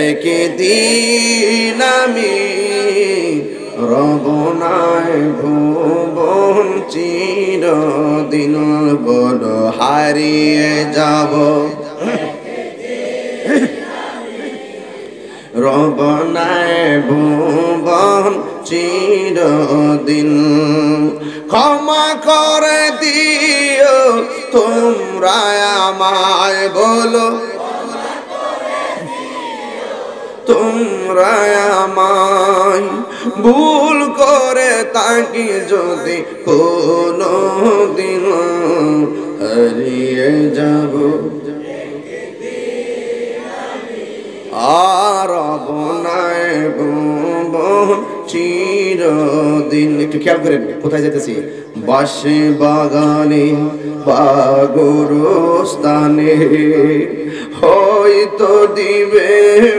একদিন আমি রব নাই ভুবন চিরদিন বড় হারিয়ে যাব রব নাই ভুবন চিরদিন ক্ষমা করে দিও তোমরা আমায় বলো তোমরা আমায় ভুল করে তাকি যদি কোনো দিন হারিয়ে যাব আর নাই চিরদিন। একটু খেয়াল করেন কোথায় যেতেছি, বাসে বাগানে বা গোরস্থানে হয়তো দিবে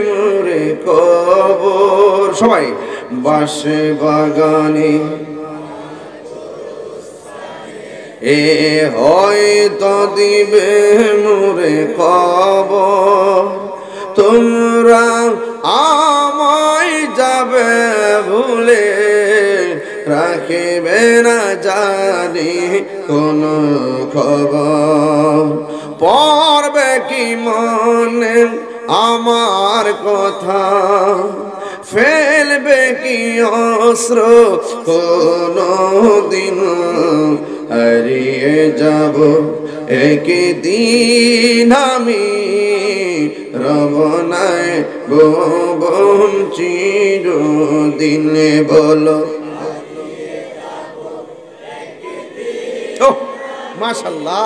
মোরে কবর। সবাই বাসে বাগানে এ হয়তো দিবে মোরে কবর, তোমরা আমায় যাবে ভুলে রাখিবে না জানি কোন খবর। পড়বে কি মনে আমার কথা, ফেলবে কি অস্ত্র কোনো দিন হারিয়ে যাব একদিন আমি রব নাই ভুবন চিরদিন বলো। ও মাশাআল্লাহ,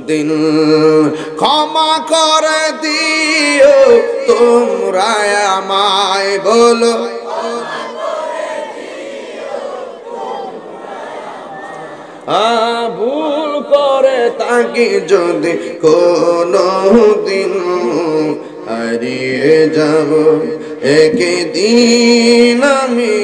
দিন ক্ষমা করে দিও তোমরা আমায় বলো ভুল করে তাকে যদি কোনো দিন হারিয়ে যাব একদিন আমি